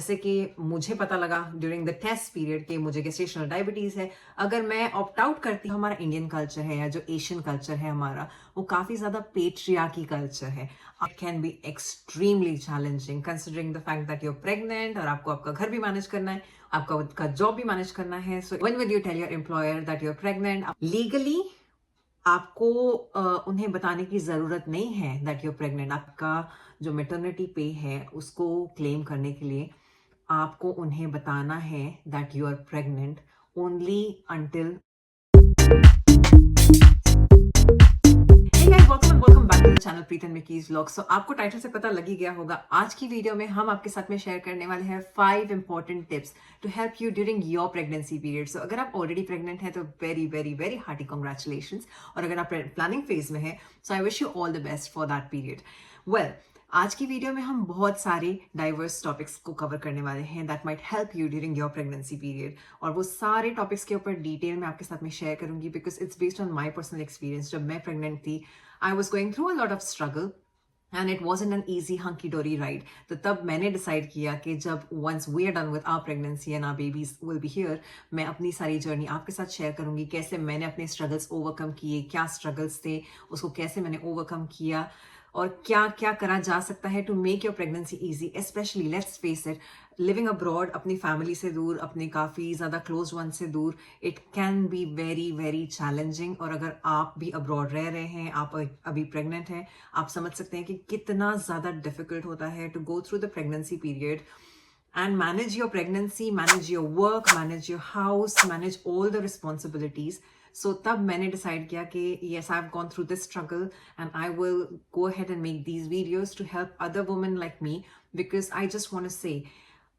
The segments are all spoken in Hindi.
जैसे कि मुझे पता लगा ड्यूरिंग द टेस्ट पीरियड कि मुझे गेस्टेशनल डायबिटीज है। अगर मैं ऑप्ट आउट करती हूँ, हमारा इंडियन कल्चर है या जो एशियन कल्चर है हमारा, वो काफी ज्यादा पेट्रियार्की कल्चर है। It can be extremely challenging considering the fact that you are pregnant और आपको आपका घर भी मैनेज करना है, आपका जॉब भी मैनेज करना है। So when will you tell your employer that you are pregnant? Legally आपको उन्हें बताने की जरूरत नहीं है दैट यू आर प्रेग्नेंट। आपका जो मेटर्निटी पे है उसको क्लेम करने के लिए आपको उन्हें बताना है that you are pregnant only until. Welcome back to the channel Pritam Mickey's vlog. So आपको टाइटल से पता लग ही गया होगा, आज की वीडियो में हम आपके साथ में शेयर करने वाले हैं 5 important tips to help you during your pregnancy period. So अगर आप ऑलरेडी प्रेग्नेंट हैं तो very very very hearty congratulations, और अगर आप प्लानिंग फेज में हैं so I wish you all the best for that period. Well, आज की वीडियो में हम बहुत सारे डाइवर्स टॉपिक्स को कवर करने वाले हैं that might help you during your pregnancy period, और वो सारे टॉपिक्स के ऊपर डिटेल में आपके साथ में शेयर करूंगी because it's based on my personal experience. जब मैं प्रेग्नेंट थी, I was going through a lot of struggle and it was an easy hunky dory ride. तो तब मैंने डिसाइड किया कि जब once we are done with our pregnancy and our babies will be here, मैं अपनी सारी जर्नी आपके साथ शेयर करूंगी, कैसे मैंने अपने स्ट्रगल्स ओवरकम किए, क्या स्ट्रगल्स थे, उसको कैसे मैंने ओवरकम किया, और क्या क्या करा जा सकता है to make your pregnancy easy. Specially let's face it, living abroad, अपनी फैमिली से दूर, अपने काफ़ी ज़्यादा क्लोज वन से दूर, इट कैन बी वेरी वेरी चैलेंजिंग। और अगर आप भी अब्रॉड रह रहे हैं, आप अभी प्रेग्नेंट हैं, आप समझ सकते हैं कि कितना ज़्यादा डिफिकल्ट होता है to go through the pregnancy period and manage your pregnancy, manage your work, manage your house, manage all the responsibilities. So तब मैंने decide किया कि yes, I've gone through this struggle and I will go ahead and make these videos to help other women like me, because I just want to say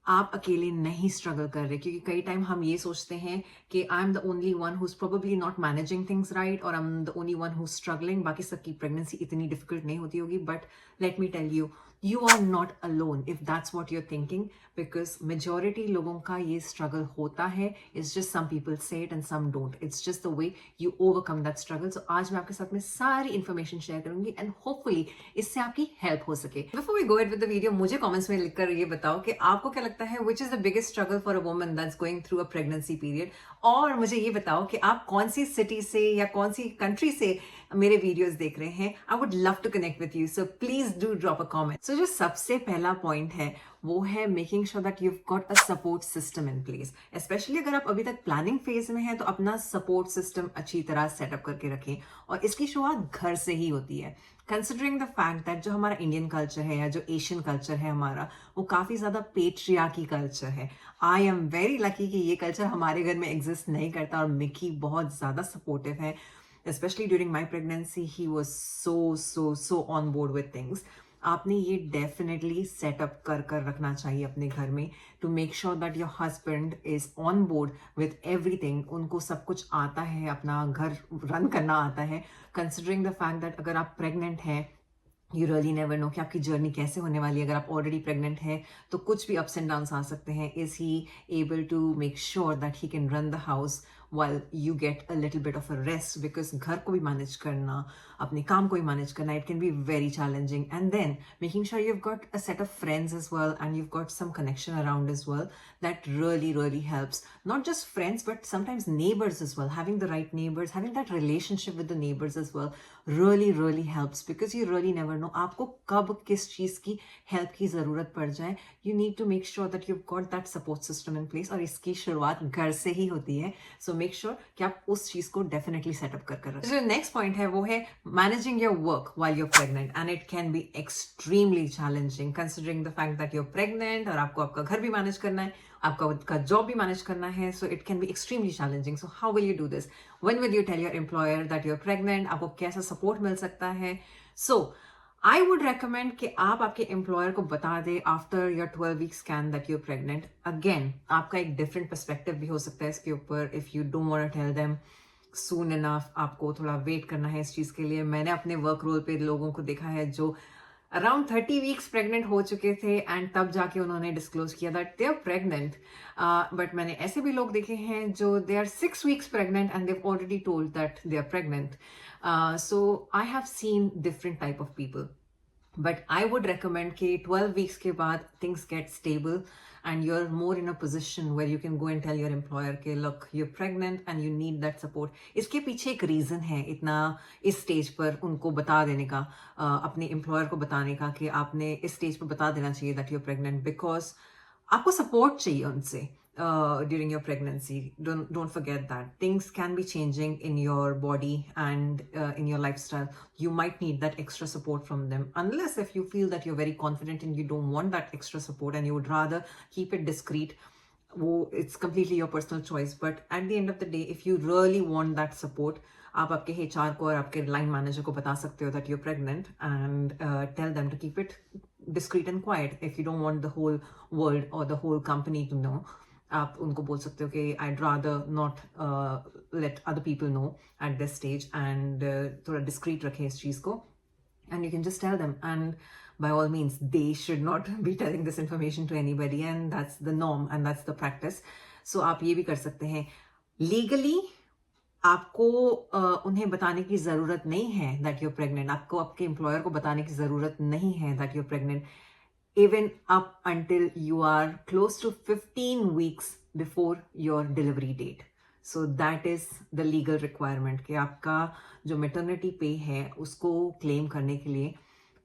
आप अकेले नहीं स्ट्रगल कर रहे। क्योंकि कई टाइम हम ये सोचते हैं कि I am the only one who is probably not managing things right, और I am the only one who struggling, बाकी सबकी प्रेगनेंसी इतनी डिफिकल्ट नहीं होती होगी। But let me tell you, you are not alone if that's what you're thinking, because majority लोगों का ये स्ट्रगल होता है। It's just some people say it and some don't, it's just the way you overcome that struggle. So आज मैं आपके साथ में सारी इन्फॉर्मेशन शेयर करूंगी एंड होपफुली इससे आपकी हेल्प हो सके। Before we go ahead with the video, मुझे कमेंट्स में लिखकर ये बताओ कि आपको क्या लगता है which is the biggest struggle for a woman that's going through a pregnancy period. और मुझे ये बताओ कि आप कौन सी सिटी से या कौन सी कंट्री से मेरे वीडियोस देख रहे हैं। I would love to connect with you, so please do drop a comment. So जो सबसे पहला पॉइंट है वो है making sure that you've got a support system in place। Specially अगर आप अभी तक प्लानिंग फेज में हैं तो अपना सपोर्ट सिस्टम अच्छी तरह सेटअप करके रखें, और इसकी शुरुआत घर से ही होती है। कंसिडरिंग द फैक्ट दैट जो हमारा इंडियन कल्चर है या जो एशियन कल्चर है हमारा, वो काफी ज्यादा पेट्रियार्की कल्चर है। आई एम वेरी लकी कि ये कल्चर हमारे घर में एग्जिस्ट नहीं करता, और मिकी बहुत ज्यादा सपोर्टिव है। especially during my pregnancy, he was so on board with things। आपने ये डेफिनेटली सेटअप कर कर रखना चाहिए अपने घर में, to make sure that your husband is on board with everything. उनको सब कुछ आता है, अपना घर रन करना आता है। कंसिडरिंग द फैक्ट दैट अगर आप प्रेग्नेंट हैं, यू रियली नेवर नो कि आपकी जर्नी कैसे होने वाली है। अगर आप ऑलरेडी प्रेग्नेंट हैं तो कुछ भी अप्स एंड डाउन्स आ सकते हैं। Is he able to make sure that he can run the house while you get a little bit of a rest, because घर को भी मैनेज करना, अपने काम को भी मैनेज करना, it can be very challenging। And then making sure you've got a set of friends as well and you've got some connection around as well, that really helps। Not just friends but sometimes neighbors as well, having the right neighbors, having that relationship with the neighbors as well really helps, because you really never know आपको कब किस चीज की हेल्प की जरूरत पड़ जाए। You need to make sure that you've got that support system in place, और इसकी शुरुआत घर से ही होती है। So make sure कि आप उस चीज को डेफिनेटली सेटअप कर कर रखें। जो नेक्स्ट पॉइंट है वो है managing your work while you're pregnant, and it can be extremely challenging considering the fact that you're pregnant और आपको आपका घर भी मैनेज करना है, आपका जॉब भी मैनेज करना है। So it can be extremely challenging. So how will you do this? When will you tell your employer that you are pregnant? आपको कैसा सपोर्ट मिल सकता है? सो आई वुड रेकमेंड कि आप आपके एम्प्लॉयर को बता दें after your 12 week scan that you are pregnant. Again आपका एक डिफरेंट पर्सपेक्टिव भी हो सकता है इसके ऊपर। If you don't want to tell them soon enough, आपको थोड़ा वेट करना है इस चीज के लिए। मैंने अपने वर्क रोल पे लोगों को देखा है जो अराउंड 30 वीक्स प्रेग्नेंट हो चुके थे एंड तब जाके उन्होंने डिस्क्लोज किया that they are pregnant. But मैंने ऐसे भी लोग देखे हैं जो they are 6 weeks pregnant and they already told that they are pregnant. So I have seen different type of people. But I would recommend कि 12 वीक्स के बाद things get stable and you're more in a position where you can go and tell your employer कि look you're pregnant and you need that support. इसके पीछे एक रीज़न है इतना इस स्टेज पर उनको बता देने का, अपने एम्प्लॉयर को बताने का कि आपने इस स्टेज पर बता देना चाहिए that you're pregnant, because आपको सपोर्ट चाहिए उनसे during your pregnancy. Don't forget that things can be changing in your body and in your lifestyle. You might need that extra support from them, unless if you feel that you're very confident and you don't want that extra support and you would rather keep it discreet. It's completely your personal choice, but at the end of the day, if you really want that support, आप आपके HR को और आपके लाइन मैनेजर को बता सकते हो that you're pregnant and tell them to keep it discreet and quiet if you don't want the whole world or the whole company to know. आप उनको बोल सकते हो कि I'd rather not let other people know at this stage and थोड़ा discreet रखें इस चीज़ को, and you can just tell them, and by all means they should not be telling this information to anybody, and that's the norm and that's the practice. So आप ये भी कर सकते हैं. Legally आपको उन्हें बताने की ज़रूरत नहीं है that you're pregnant. आपको आपके employer को बताने की ज़रूरत नहीं है that you're pregnant, even up until you are close to 15 weeks before your delivery date. So that is the legal requirement कि आपका जो maternity pay है उसको claim करने के लिए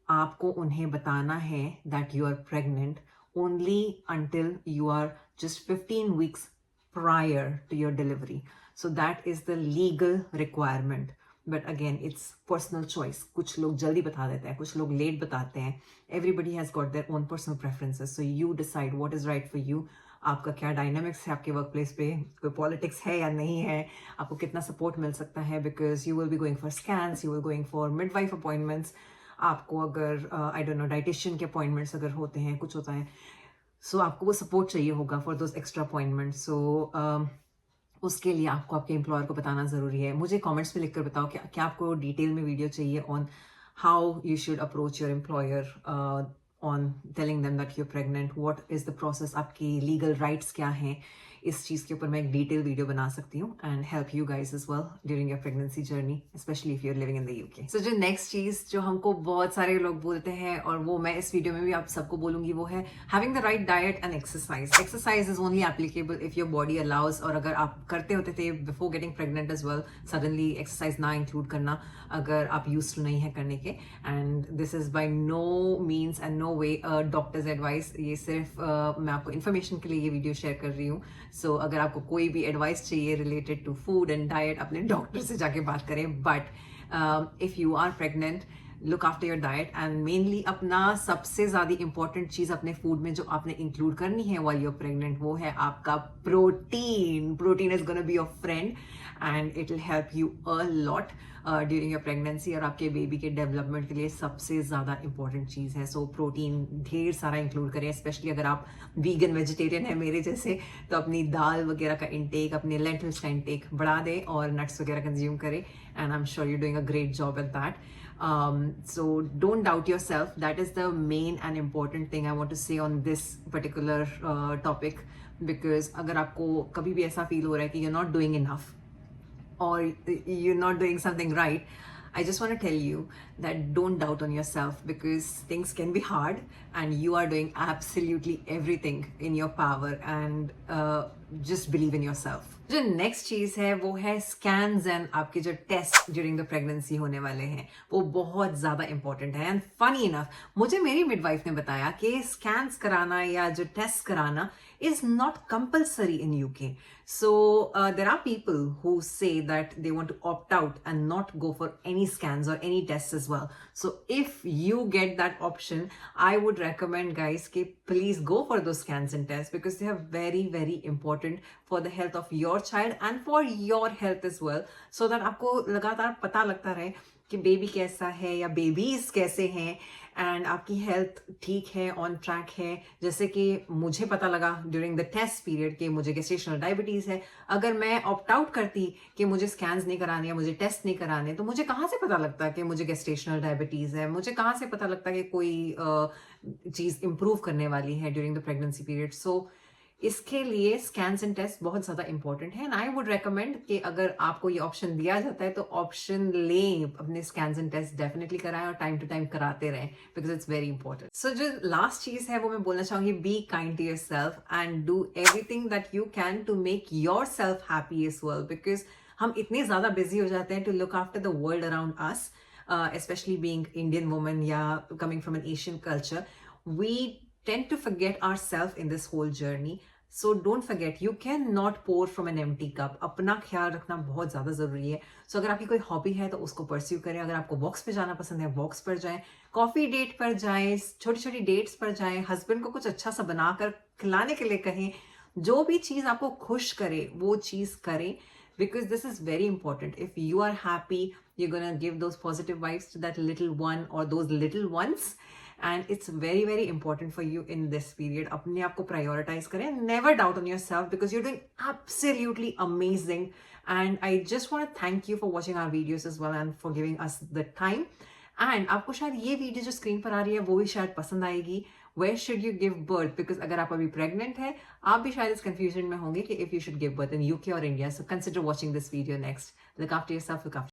आपको उन्हें बताना है that you are pregnant only until you are just 15 weeks prior to your delivery. So that is the legal requirement. But again, it's personal choice. कुछ लोग जल्दी बता देते हैं, कुछ लोग लेट बताते हैं. Everybody has got their own personal preferences. So you decide what is right for you. आपका क्या डायनामिक्स है आपके वर्क प्लेस पे, कोई पॉलिटिक्स है या नहीं है, आपको कितना सपोर्ट मिल सकता है, because you will be going for scans, you will going for midwife appointments. आपको अगर आई डोंट नो डाइटिशियन के अपॉइंटमेंट्स अगर होते हैं, कुछ होता है, सो आपको वो सपोर्ट चाहिए होगा फॉर दोज एक्स्ट्रा अपॉइंटमेंट्स. सो उसके लिए आपको आपके एम्प्लॉयर को बताना ज़रूरी है. मुझे कमेंट्स में लिखकर बताओ कि क्या आपको डिटेल में वीडियो चाहिए on how you should approach your employer on telling them that you are pregnant, what is the process, आपकी लीगल राइट्स क्या हैं. इस चीज़ के ऊपर मैं एक डिटेल वीडियो बना सकती हूँ and help you guys as well during your pregnancy journey, specially if you are living in the UK. So जो नेक्स्ट चीज़ जो हमको बहुत सारे लोग बोलते हैं और वो मैं इस वीडियो में भी आप सबको बोलूँगी, वो है having the right diet and exercise. Exercise is only applicable if your body allows, और अगर आप करते होते थे before getting pregnant as well, suddenly exercise ना इंक्लूड करना अगर आप यूज टू नहीं है करने के. And this is by no means and no way doctor's advice. ये सिर्फ मैं आपको इन्फॉर्मेशन के लिए ये वीडियो शेयर कर रही हूँ. सो अगर आपको कोई भी एडवाइस चाहिए related to food and diet, अपने डॉक्टर से जाके बात करें. But if you are pregnant, look after your diet and mainly अपना सबसे ज़्यादा इंपॉर्टेंट चीज़ अपने फूड में जो आपने इंक्लूड करनी है व्हाइल यू आर प्रेग्नेंट, वो है आपका protein. Protein is gonna be your friend and it will help you a lot during your pregnancy, और आपके बेबी के डेवलपमेंट के लिए सबसे ज़्यादा इंपॉर्टेंट चीज़ है. सो प्रोटीन ढेर सारा इंक्लूड करें, स्पेशली अगर आप वीगन वेजिटेरियन है मेरे जैसे, तो अपनी दाल वगैरह का इंटेक, अपने लेंटिल्स का इंटेक बढ़ा दें और नट्स वगैरह कंज्यूम करें. And I am sure you doing a great job at that. So don't doubt yourself. That is the main and important thing I want to say on this particular topic, because अगर आपको कभी भी ऐसा फील हो रहा है कि you're not doing enough or you're not doing something right, I just want to tell you that don't doubt on yourself, because things can be hard and you are doing absolutely everything in your power, and just believe in yourself. जो नेक्स्ट चीज है वो है स्कैन्स एंड आपके जो टेस्ट ड्यूरिंग द प्रेगनेंसी होने वाले हैं, वो बहुत ज्यादा इंपॉर्टेंट है. एंड फनी इनफ मुझे मेरी मिडवाइफ ने बताया कि स्कैन्स कराना या जो टेस्ट कराना is not compulsory in UK. So there are people who say that they want to opt out and not go for any scans or any tests as well. So if you get that option, I would recommend guys कि please go for those scans and tests, because they are very very important for the health of your child and for your health as well, so that आपको लगातार पता लगता रहे कि बेबी कैसा है या बेबीज कैसे हैं एंड आपकी हेल्थ ठीक है, ऑन ट्रैक है. जैसे कि मुझे पता लगा ड्यूरिंग द टेस्ट पीरियड कि मुझे गेस्टेशनल डायबिटीज़ है. अगर मैं ऑप्ट आउट करती कि मुझे स्कैन्स नहीं कराने या मुझे टेस्ट नहीं कराने, तो मुझे कहाँ से पता लगता कि मुझे गेस्टेशनल डायबिटीज़ है, मुझे कहाँ से पता लगता कि कोई चीज़ इम्प्रूव करने वाली है ड्यूरिंग द प्रेगनेंसी पीरियड. सो इसके लिए स्कैन्स एंड टेस्ट बहुत ज़्यादा इंपॉर्टेंट है एंड आई वुड रेकमेंड कि अगर आपको ये ऑप्शन दिया जाता है तो ऑप्शन लें, अपने स्कैन्स एंड टेस्ट डेफिनेटली कराएं और टाइम टू टाइम कराते रहें because it's very important. So जो लास्ट चीज़ है वो मैं बोलना चाहूँगी, be kind to yourself and do everything that you can to make yourself happy as well, because हम इतने ज़्यादा बिजी हो जाते हैं to look after the world around us, especially being Indian woman, yeah, coming from an Asian culture, we tend to forget ourselves in this whole journey. So don't forget, you cannot pour from an empty cup. अपना ख्याल रखना बहुत ज़्यादा ज़रूरी है. So अगर आपकी कोई हॉबी है तो उसको परस्यू करें. अगर आपको वॉक्स पे जाना पसंद है, वॉक्स पर जाएं, कॉफ़ी डेट पर जाएं, छोटी छोटी डेट्स पर जाएं, हस्बैंड को कुछ अच्छा सा बनाकर खिलाने के लिए कहें. जो भी चीज़ आपको खुश करे वो चीज़ करें, because this is very important. If you are happy, you're gonna give those positive vibes to that little one or those little ones, and it's very very important for you in this period. अपने आप को prioritize करें. Never doubt on yourself because you're doing absolutely amazing. And I just want to thank you for watching our videos as well and for giving us the time. And आपको शायद ये वीडियो जो स्क्रीन पर आ रही है वो भी शायद पसंद आएगी. Where should you give birth, because अगर आप अभी प्रेग्नेंट है आप भी शायद इस कंफ्यूजन में होंगे कि if you should give birth in UK और India. So consider watching this video next. Look after yourself, look after